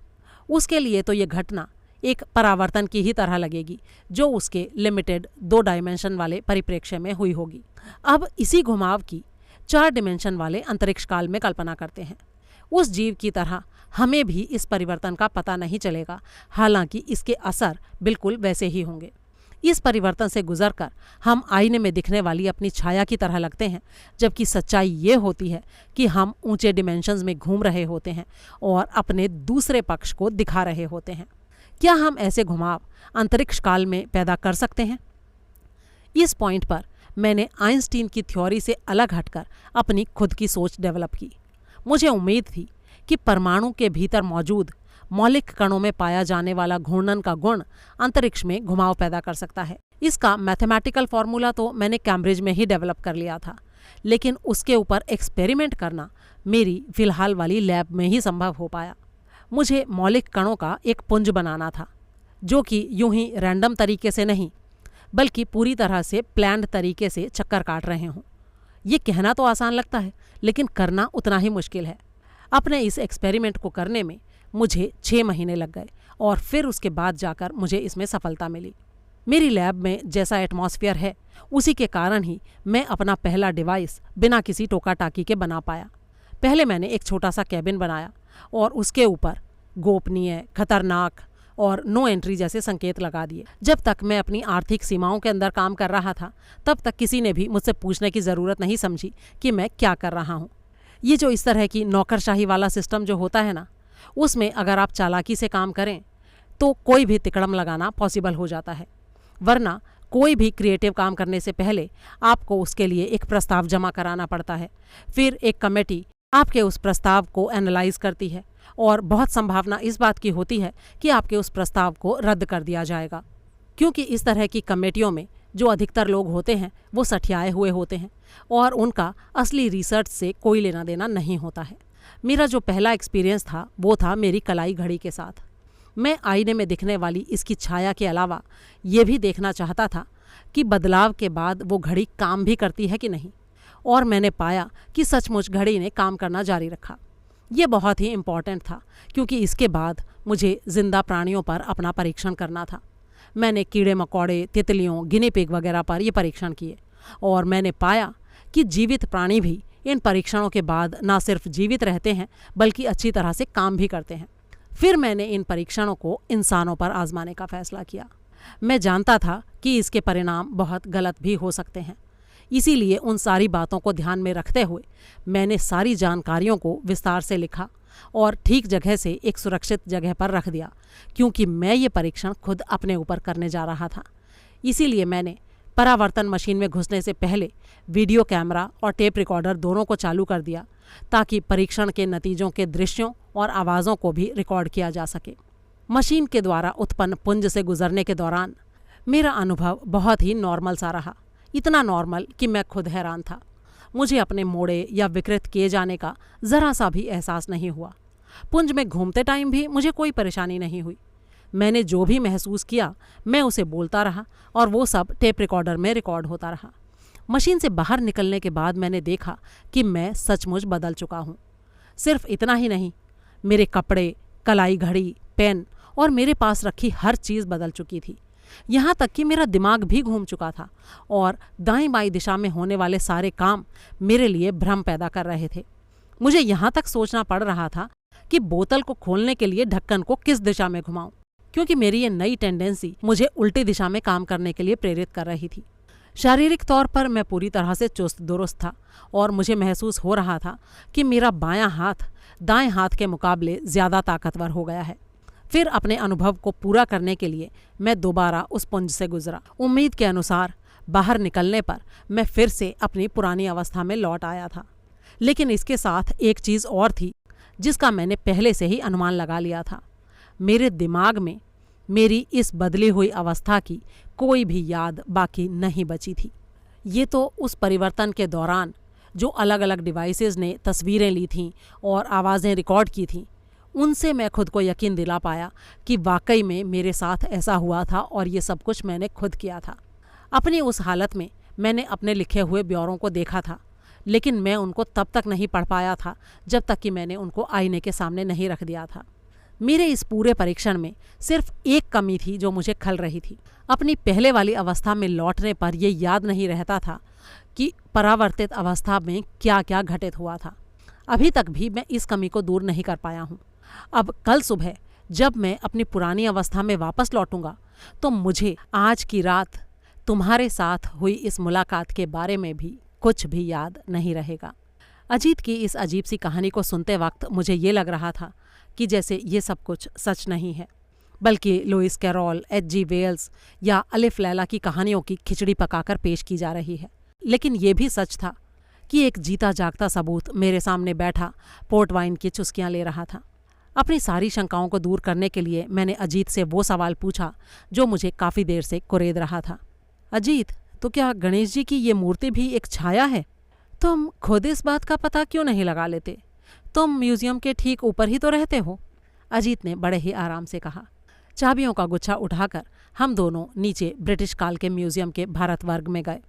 उसके लिए तो ये घटना एक परावर्तन की ही तरह लगेगी जो उसके लिमिटेड 2 डायमेंशन वाले परिप्रेक्ष्य में हुई होगी। अब इसी घुमाव की 4 डायमेंशन वाले अंतरिक्ष काल में कल्पना करते हैं। उस जीव की तरह हमें भी इस परिवर्तन का पता नहीं चलेगा, हालांकि इसके असर बिल्कुल वैसे ही होंगे। इस परिवर्तन से गुजरकर हम आईने में दिखने वाली अपनी छाया की तरह लगते हैं, जबकि सच्चाई ये होती है कि हम ऊंचे डिमेंशंस में घूम रहे होते हैं और अपने दूसरे पक्ष को दिखा रहे होते हैं। क्या हम ऐसे घुमाव अंतरिक्ष काल में पैदा कर सकते हैं? इस पॉइंट पर मैंने आइंस्टीन की थ्योरी से अलग हटकर अपनी खुद की सोच डेवलप की। मुझे उम्मीद थी कि परमाणु के भीतर मौजूद मौलिक कणों में पाया जाने वाला घूर्णन का गुण अंतरिक्ष में घुमाव पैदा कर सकता है। इसका मैथमेटिकल फॉर्मूला तो मैंने कैम्ब्रिज में ही डेवलप कर लिया था, लेकिन उसके ऊपर एक्सपेरिमेंट करना मेरी फिलहाल वाली लैब में ही संभव हो पाया। मुझे मौलिक कणों का एक पुंज बनाना था, जो कि यूं ही रैंडम तरीके से नहीं, बल्कि पूरी तरह से प्लान्ड तरीके से चक्कर काट रहे हों। ये कहना तो आसान लगता है, लेकिन करना उतना ही मुश्किल है। अपने इस एक्सपेरिमेंट को करने में मुझे 6 महीने लग गए और फिर उसके बाद जाकर मुझे इसमें सफलता मिली। मेरी लैब में जैसा एटमॉस्फेयर है, उसी के कारण ही मैं अपना पहला डिवाइस बिना किसी टोका टाकी के बना पाया। पहले मैंने एक छोटा सा कैबिन बनाया और उसके ऊपर गोपनीय, खतरनाक और नो एंट्री जैसे संकेत लगा दिए। जब तक मैं अपनी आर्थिक सीमाओं के अंदर काम कर रहा था, तब तक किसी ने भी मुझसे पूछने की ज़रूरत नहीं समझी कि मैं क्या कर रहा हूँ। ये जो इस तरह की नौकरशाही वाला सिस्टम जो होता है ना, उसमें अगर आप चालाकी से काम करें तो कोई भी तिकड़म लगाना पॉसिबल हो जाता है। वरना कोई भी क्रिएटिव काम करने से पहले आपको उसके लिए एक प्रस्ताव जमा कराना पड़ता है। फिर एक कमेटी आपके उस प्रस्ताव को एनालाइज करती है और बहुत संभावना इस बात की होती है कि आपके उस प्रस्ताव को रद्द कर दिया जाएगा, क्योंकि इस तरह की कमेटियों में जो अधिकतर लोग होते हैं वो सठियाए हुए होते हैं और उनका असली रिसर्च से कोई लेना देना नहीं होता है। मेरा जो पहला एक्सपीरियंस था वो था मेरी कलाई घड़ी के साथ। मैं आईने में दिखने वाली इसकी छाया के अलावा ये भी देखना चाहता था कि बदलाव के बाद वो घड़ी काम भी करती है कि नहीं, और मैंने पाया कि सचमुच घड़ी ने काम करना जारी रखा। ये बहुत ही इम्पॉर्टेंट था, क्योंकि इसके बाद मुझे जिंदा प्राणियों पर अपना परीक्षण करना था। मैंने कीड़े मकोड़े, तितलियों, गिनी पिग वगैरह पर ये परीक्षण किए और मैंने पाया कि जीवित प्राणी भी इन परीक्षणों के बाद ना सिर्फ जीवित रहते हैं बल्कि अच्छी तरह से काम भी करते हैं। फिर मैंने इन परीक्षणों को इंसानों पर आजमाने का फैसला किया। मैं जानता था कि इसके परिणाम बहुत गलत भी हो सकते हैं, इसीलिए उन सारी बातों को ध्यान में रखते हुए मैंने सारी जानकारियों को विस्तार से लिखा और ठीक जगह से एक सुरक्षित जगह पर रख दिया, क्योंकि मैं ये परीक्षण खुद अपने ऊपर करने जा रहा था। इसीलिए मैंने परावर्तन मशीन में घुसने से पहले वीडियो कैमरा और टेप रिकॉर्डर दोनों को चालू कर दिया, ताकि परीक्षण के नतीजों के दृश्यों और आवाज़ों को भी रिकॉर्ड किया जा सके। मशीन के द्वारा उत्पन्न पुंज से गुजरने के दौरान मेरा अनुभव बहुत ही नॉर्मल सा रहा, इतना नॉर्मल कि मैं खुद हैरान था। मुझे अपने मोड़े या विकृत किए जाने का ज़रा सा भी एहसास नहीं हुआ। पुंज में घूमते टाइम भी मुझे कोई परेशानी नहीं हुई। मैंने जो भी महसूस किया मैं उसे बोलता रहा और वो सब टेप रिकॉर्डर में रिकॉर्ड होता रहा। मशीन से बाहर निकलने के बाद मैंने देखा कि मैं सचमुच बदल चुका हूँ। सिर्फ इतना ही नहीं, मेरे कपड़े, कलाई घड़ी, पेन और मेरे पास रखी हर चीज़ बदल चुकी थी। यहाँ तक कि मेरा दिमाग भी घूम चुका था और दाईं बाईं दिशा में होने वाले सारे काम मेरे लिए भ्रम पैदा कर रहे थे। मुझे यहाँ तक सोचना पड़ रहा था कि बोतल को खोलने के लिए ढक्कन को किस दिशा में घुमाऊं, क्योंकि मेरी ये नई टेंडेंसी मुझे उल्टी दिशा में काम करने के लिए प्रेरित कर रही थी। शारीरिक तौर पर मैं पूरी तरह से चुस्त दुरुस्त था और मुझे महसूस हो रहा था कि मेरा बायां हाथ दाएं हाथ के मुकाबले ज़्यादा ताकतवर हो गया है। फिर अपने अनुभव को पूरा करने के लिए मैं दोबारा उस पुंज से गुजरा। उम्मीद के अनुसार बाहर निकलने पर मैं फिर से अपनी पुरानी अवस्था में लौट आया था, लेकिन इसके साथ एक चीज़ और थी जिसका मैंने पहले से ही अनुमान लगा लिया था। मेरे दिमाग में मेरी इस बदली हुई अवस्था की कोई भी याद बाकी नहीं बची थी। ये तो उस परिवर्तन के दौरान जो अलग अलग डिवाइसेस ने तस्वीरें ली थीं और आवाज़ें रिकॉर्ड की थीं, उनसे मैं खुद को यकीन दिला पाया कि वाकई में मेरे साथ ऐसा हुआ था और ये सब कुछ मैंने खुद किया था। अपनी उस हालत में मैंने अपने लिखे हुए ब्यौरों को देखा था, लेकिन मैं उनको तब तक नहीं पढ़ पाया था जब तक कि मैंने उनको आईने के सामने नहीं रख दिया था। मेरे इस पूरे परीक्षण में सिर्फ एक कमी थी जो मुझे खल रही थी। अपनी पहले वाली अवस्था में लौटने पर यह याद नहीं रहता था कि परावर्तित अवस्था में क्या क्या घटित हुआ था। अभी तक भी मैं इस कमी को दूर नहीं कर पाया हूँ। अब कल सुबह जब मैं अपनी पुरानी अवस्था में वापस लौटूंगा तो मुझे आज की रात तुम्हारे साथ हुई इस मुलाकात के बारे में भी कुछ भी याद नहीं रहेगा। अजीत की इस अजीब सी कहानी को सुनते वक्त मुझे ये लग रहा था कि जैसे ये सब कुछ सच नहीं है, बल्कि लुइस कैरोल, H.G. वेल्स या अलिफ लैला की कहानियों की खिचड़ी पकाकर पेश की जा रही है। लेकिन ये भी सच था कि एक जीता जागता सबूत मेरे सामने बैठा पोर्ट वाइन की चुस्कियां ले रहा था। अपनी सारी शंकाओं को दूर करने के लिए मैंने अजीत से वो सवाल पूछा जो मुझे काफ़ी देर से कुरेद रहा था। अजीत, तो क्या गणेश जी की ये मूर्ति भी एक छाया है? तुम खुद इस बात का पता क्यों नहीं लगा लेते? तुम म्यूजियम के ठीक ऊपर ही तो रहते हो। अजीत ने बड़े ही आराम से कहा। चाबियों का गुच्छा उठाकर हम दोनों नीचे ब्रिटिश काल के म्यूजियम के भारतवर्ग में गए,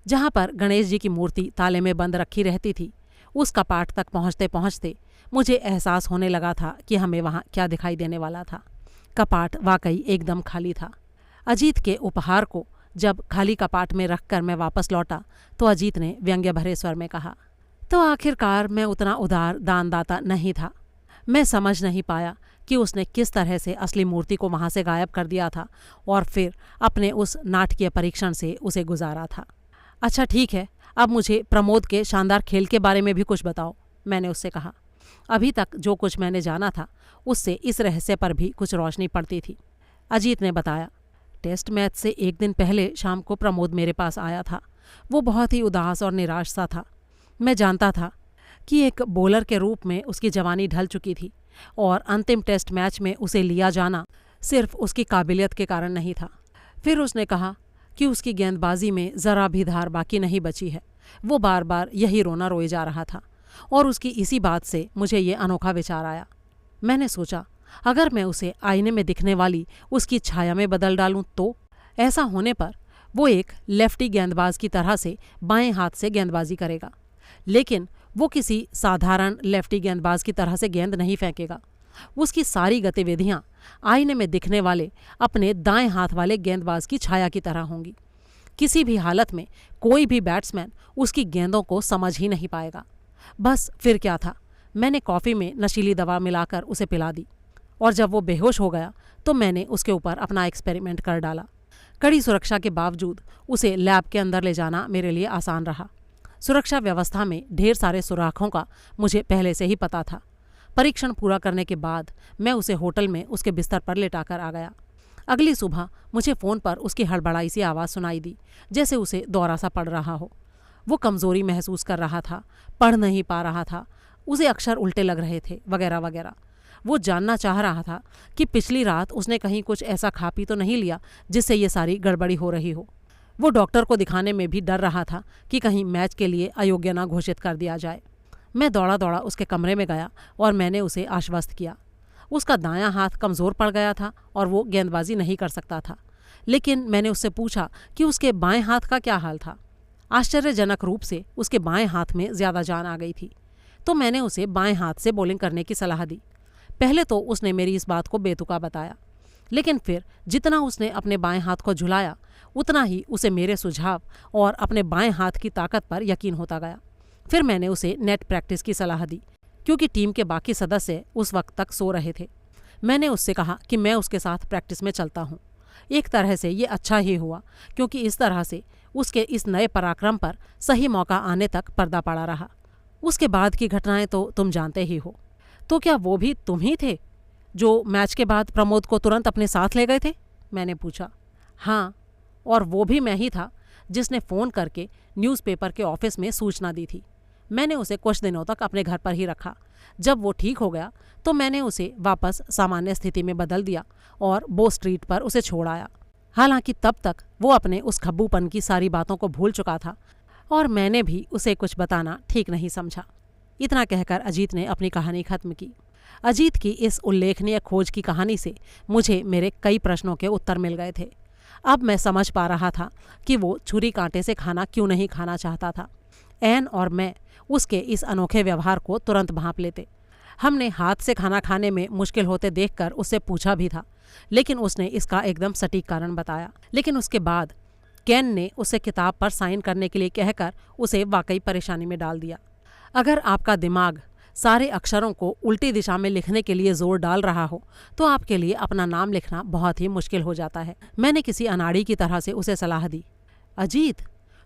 जहाँ पर गणेश जी की मूर्ति ताले में बंद रखी रहती थी। उस कपाट तक पहुँचते पहुँचते मुझे एहसास होने लगा था कि हमें वहाँ क्या दिखाई देने वाला था। कपाट वाकई एकदम खाली था। अजीत के उपहार को जब खाली कपाट में रखकर मैं वापस लौटा तो अजीत ने व्यंग्य भरे स्वर में कहा, तो आखिरकार मैं उतना उदार दानदाता नहीं था। मैं समझ नहीं पाया कि उसने किस तरह से असली मूर्ति को वहाँ से गायब कर दिया था और फिर अपने उस नाटकीय परीक्षण से उसे गुजारा था। अच्छा ठीक है, अब मुझे प्रमोद के शानदार खेल के बारे में भी कुछ बताओ, मैंने उससे कहा। अभी तक जो कुछ मैंने जाना था उससे इस रहस्य पर भी कुछ रोशनी पड़ती थी। अजीत ने बताया, टेस्ट मैच से एक दिन पहले शाम को प्रमोद मेरे पास आया था। वो बहुत ही उदास और निराश सा था। मैं जानता था कि एक बॉलर के रूप में उसकी जवानी ढल चुकी थी और अंतिम टेस्ट मैच में उसे लिया जाना सिर्फ उसकी काबिलियत के कारण नहीं था। फिर उसने कहा कि उसकी गेंदबाजी में ज़रा भी धार बाकी नहीं बची है। वो बार बार यही रोना रोए जा रहा था और उसकी इसी बात से मुझे ये अनोखा विचार आया। मैंने सोचा, अगर मैं उसे आईने में दिखने वाली उसकी छाया में बदल डालूं तो ऐसा होने पर वो एक लेफ्टी गेंदबाज की तरह से बाएं हाथ से गेंदबाजी करेगा, लेकिन वो किसी साधारण लेफ्टी गेंदबाज की तरह से गेंद नहीं फेंकेगा। उसकी सारी गतिविधियां आईने में दिखने वाले अपने दाएं हाथ वाले गेंदबाज की छाया की तरह होंगी। किसी भी हालत में कोई भी बैट्समैन उसकी गेंदों को समझ ही नहीं पाएगा। बस फिर क्या था, मैंने कॉफ़ी में नशीली दवा मिलाकर उसे पिला दी और जब वो बेहोश हो गया तो मैंने उसके ऊपर अपना एक्सपेरिमेंट कर डाला। कड़ी सुरक्षा के बावजूद उसे लैब के अंदर ले जाना मेरे लिए आसान रहा। सुरक्षा व्यवस्था में ढेर सारे सुराखों का मुझे पहले से ही पता था। परीक्षण पूरा करने के बाद मैं उसे होटल में उसके बिस्तर पर लेटाकर आ गया। अगली सुबह मुझे फ़ोन पर उसकी हड़बड़ाई सी आवाज़ सुनाई दी, जैसे उसे दौरा सा पड़ रहा हो। वो कमज़ोरी महसूस कर रहा था, पढ़ नहीं पा रहा था, उसे अक्षर उल्टे लग रहे थे, वगैरह वगैरह। वो जानना चाह रहा था कि पिछली रात उसने कहीं कुछ ऐसा खा पी तो नहीं लिया जिससे ये सारी गड़बड़ी हो रही हो। वो डॉक्टर को दिखाने में भी डर रहा था कि कहीं मैच के लिए अयोग्य न घोषित कर दिया जाए। मैं दौड़ा दौड़ा उसके कमरे में गया और मैंने उसे आश्वस्त किया। उसका दायां हाथ कमज़ोर पड़ गया था और वो गेंदबाजी नहीं कर सकता था, लेकिन मैंने उससे पूछा कि उसके बाएं हाथ का क्या हाल था। आश्चर्यजनक रूप से उसके बाएं हाथ में ज़्यादा जान आ गई थी, तो मैंने उसे बाएं हाथ से बॉलिंग करने की सलाह दी। पहले तो उसने मेरी इस बात को बेतुका बताया, लेकिन फिर जितना उसने अपने बाएं हाथ को झुलाया उतना ही उसे मेरे सुझाव और अपने बाएं हाथ की ताकत पर यकीन होता गया। फिर मैंने उसे नेट प्रैक्टिस की सलाह दी, क्योंकि टीम के बाकी सदस्य उस वक्त तक सो रहे थे। मैंने उससे कहा कि मैं उसके साथ प्रैक्टिस में चलता हूँ। एक तरह से ये अच्छा ही हुआ, क्योंकि इस तरह से उसके इस नए पराक्रम पर सही मौका आने तक पर्दा पड़ा रहा। उसके बाद की घटनाएं तो तुम जानते ही हो। तो क्या वो भी तुम ही थे जो मैच के बाद प्रमोद को तुरंत अपने साथ ले गए थे? मैंने पूछा। हाँ, और वो भी मैं ही था जिसने फ़ोन करके न्यूज़पेपर के ऑफिस में सूचना दी थी। मैंने उसे कुछ दिनों तक अपने घर पर ही रखा। जब वो ठीक हो गया तो मैंने उसे वापस सामान्य स्थिति में बदल दिया और बो स्ट्रीट पर उसे छोड़ आया। हालांकि तब तक वो अपने उस खब्बूपन की सारी बातों को भूल चुका था और मैंने भी उसे कुछ बताना ठीक नहीं समझा। इतना कहकर अजीत ने अपनी कहानी खत्म की। अजीत की इस उल्लेखनीय खोज की कहानी से मुझे मेरे कई प्रश्नों के उत्तर मिल गए थे। अब मैं समझ पा रहा था कि वो छुरी कांटे से खाना क्यों नहीं खाना चाहता था। एन और मैं उसके इस अनोखे व्यवहार को तुरंत भांप लेते। हमने हाथ से खाना खाने में मुश्किल होते देखकर उससे पूछा भी था, लेकिन उसने इसका एकदम सटीक कारण बताया। लेकिन उसके बाद केन ने उसे किताब पर साइन करने के लिए कहकर उसे वाकई परेशानी में डाल दिया। अगर आपका दिमाग सारे अक्षरों को उल्टी दिशा में लिखने के लिए जोर डाल रहा हो तो आपके लिए अपना नाम लिखना बहुत ही मुश्किल हो जाता है। मैंने किसी अनाड़ी की तरह से उसे सलाह दी। अजीत,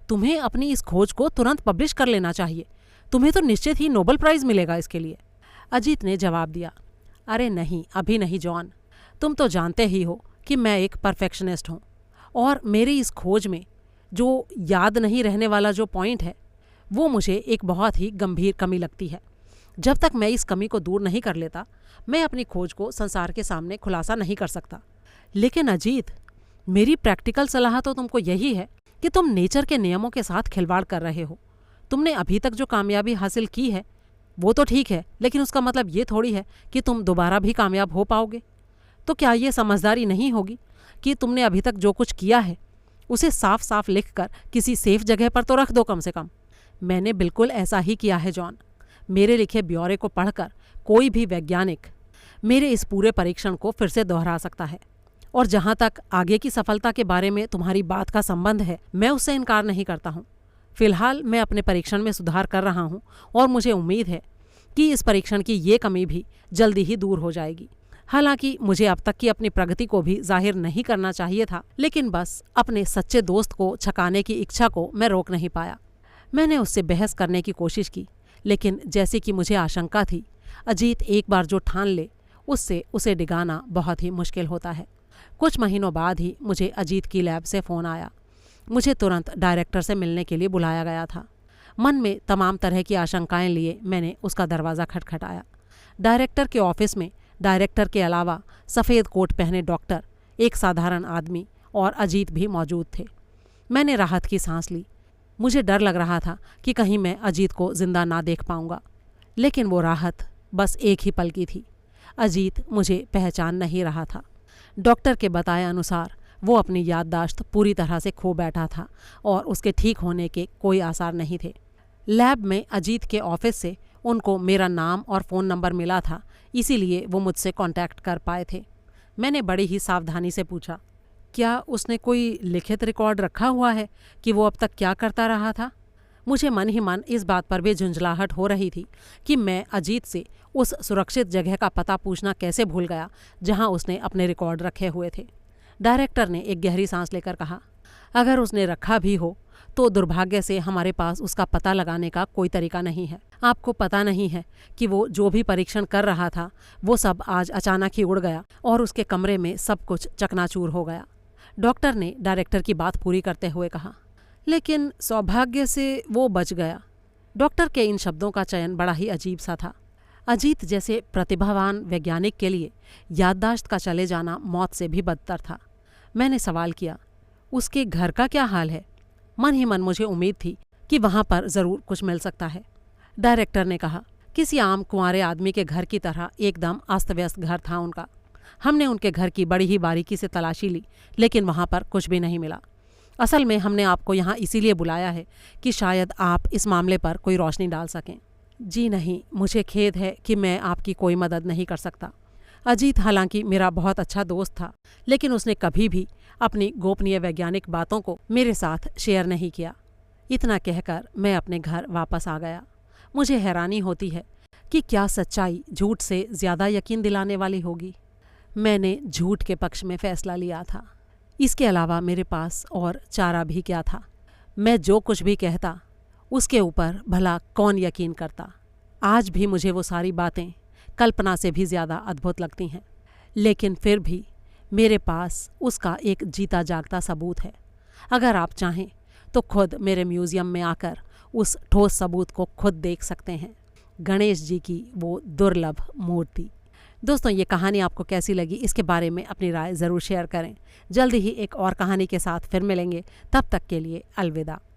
तुम्हें अपनी इस खोज को तुरंत पब्लिश कर लेना चाहिए। तुम्हें तो निश्चित ही नोबेल प्राइज़ मिलेगा इसके लिए। अजीत ने जवाब दिया, अरे नहीं, अभी नहीं जॉन। तुम तो जानते ही हो कि मैं एक परफेक्शनिस्ट हूँ और मेरी इस खोज में जो याद नहीं रहने वाला जो पॉइंट है वो मुझे एक बहुत ही गंभीर कमी लगती है। जब तक मैं इस कमी को दूर नहीं कर लेता मैं अपनी खोज को संसार के सामने खुलासा नहीं कर सकता। लेकिन अजीत, मेरी प्रैक्टिकल सलाह तो तुमको यही है कि तुम नेचर के नियमों के साथ खिलवाड़ कर रहे हो। तुमने अभी तक जो कामयाबी हासिल की है वो तो ठीक है, लेकिन उसका मतलब ये थोड़ी है कि तुम दोबारा भी कामयाब हो पाओगे। तो क्या ये समझदारी नहीं होगी कि तुमने अभी तक जो कुछ किया है उसे साफ साफ लिख कर किसी सेफ जगह पर तो रख दो कम से कम। मैंने बिल्कुल ऐसा ही किया है जॉन। मेरे लिखे ब्यौरे को पढ़कर कोई भी वैज्ञानिक मेरे इस पूरे परीक्षण को फिर से दोहरा सकता है। और जहाँ तक आगे की सफलता के बारे में तुम्हारी बात का संबंध है, मैं उससे इनकार नहीं करता हूँ। फिलहाल मैं अपने परीक्षण में सुधार कर रहा हूँ और मुझे उम्मीद है कि इस परीक्षण की ये कमी भी जल्दी ही दूर हो जाएगी। हालांकि मुझे अब तक की अपनी प्रगति को भी जाहिर नहीं करना चाहिए था, लेकिन बस अपने सच्चे दोस्त को छकाने की इच्छा को मैं रोक नहीं पाया। मैंने उससे बहस करने की कोशिश की, लेकिन जैसे कि मुझे आशंका थी, अजीत एक बार जो ठान ले उससे उसे डिगाना बहुत ही मुश्किल होता है। कुछ महीनों बाद ही मुझे अजीत की लैब से फ़ोन आया। मुझे तुरंत डायरेक्टर से मिलने के लिए बुलाया गया था। मन में तमाम तरह की आशंकाएं लिए मैंने उसका दरवाज़ा खटखटाया। डायरेक्टर के ऑफिस में डायरेक्टर के अलावा सफ़ेद कोट पहने डॉक्टर, एक साधारण आदमी और अजीत भी मौजूद थे। मैंने राहत की सांस ली। मुझे डर लग रहा था कि कहीं मैं अजीत को जिंदा ना देख पाऊंगा, लेकिन वो राहत बस एक ही पल की थी। अजीत मुझे पहचान नहीं रहा था। डॉक्टर के बताए अनुसार वो अपनी याददाश्त पूरी तरह से खो बैठा था और उसके ठीक होने के कोई आसार नहीं थे। लैब में अजीत के ऑफिस से उनको मेरा नाम और फ़ोन नंबर मिला था, इसीलिए वो मुझसे कांटेक्ट कर पाए थे। मैंने बड़ी ही सावधानी से पूछा, क्या उसने कोई लिखित रिकॉर्ड रखा हुआ है कि वो अब तक क्या करता रहा था? मुझे मन ही मन इस बात पर भी झुंझलाहट हो रही थी कि मैं अजीत से उस सुरक्षित जगह का पता पूछना कैसे भूल गया जहां उसने अपने रिकॉर्ड रखे हुए थे। डायरेक्टर ने एक गहरी सांस लेकर कहा, अगर उसने रखा भी हो तो दुर्भाग्य से हमारे पास उसका पता लगाने का कोई तरीका नहीं है। आपको पता नहीं है कि वो जो भी परीक्षण कर रहा था वो सब आज अचानक ही उड़ गया और उसके कमरे में सब कुछ चकनाचूर हो गया। डॉक्टर ने डायरेक्टर की बात पूरी करते हुए कहा, लेकिन सौभाग्य से वो बच गया। डॉक्टर के इन शब्दों का चयन बड़ा ही अजीब सा था। अजीत जैसे प्रतिभावान वैज्ञानिक के लिए याददाश्त का चले जाना मौत से भी बदतर था। मैंने सवाल किया, उसके घर का क्या हाल है? मन ही मन मुझे उम्मीद थी कि वहाँ पर ज़रूर कुछ मिल सकता है। डायरेक्टर ने कहा, किसी आम कुंवारे आदमी के घर की तरह एकदम अस्त व्यस्त घर था उनका। हमने उनके घर की बड़ी ही बारीकी से तलाशी ली, लेकिन वहाँ पर कुछ भी नहीं मिला। असल में हमने आपको यहाँ इसीलिए बुलाया है कि शायद आप इस मामले पर कोई रोशनी डाल सकें। जी नहीं, मुझे खेद है कि मैं आपकी कोई मदद नहीं कर सकता। अजीत हालांकि मेरा बहुत अच्छा दोस्त था, लेकिन उसने कभी भी अपनी गोपनीय वैज्ञानिक बातों को मेरे साथ शेयर नहीं किया। इतना कहकर मैं अपने घर वापस आ गया। मुझे हैरानी होती है कि क्या सच्चाई झूठ से ज़्यादा यकीन दिलाने वाली होगी। मैंने झूठ के पक्ष में फैसला लिया था। इसके अलावा मेरे पास और चारा भी क्या था। मैं जो कुछ भी कहता उसके ऊपर भला कौन यकीन करता। आज भी मुझे वो सारी बातें कल्पना से भी ज़्यादा अद्भुत लगती हैं, लेकिन फिर भी मेरे पास उसका एक जीता जागता सबूत है। अगर आप चाहें तो खुद मेरे म्यूज़ियम में आकर उस ठोस सबूत को खुद देख सकते हैं, गणेश जी की वो दुर्लभ मूर्ति। दोस्तों, ये कहानी आपको कैसी लगी इसके बारे में अपनी राय ज़रूर शेयर करें। जल्दी ही एक और कहानी के साथ फिर मिलेंगे, तब तक के लिए अलविदा।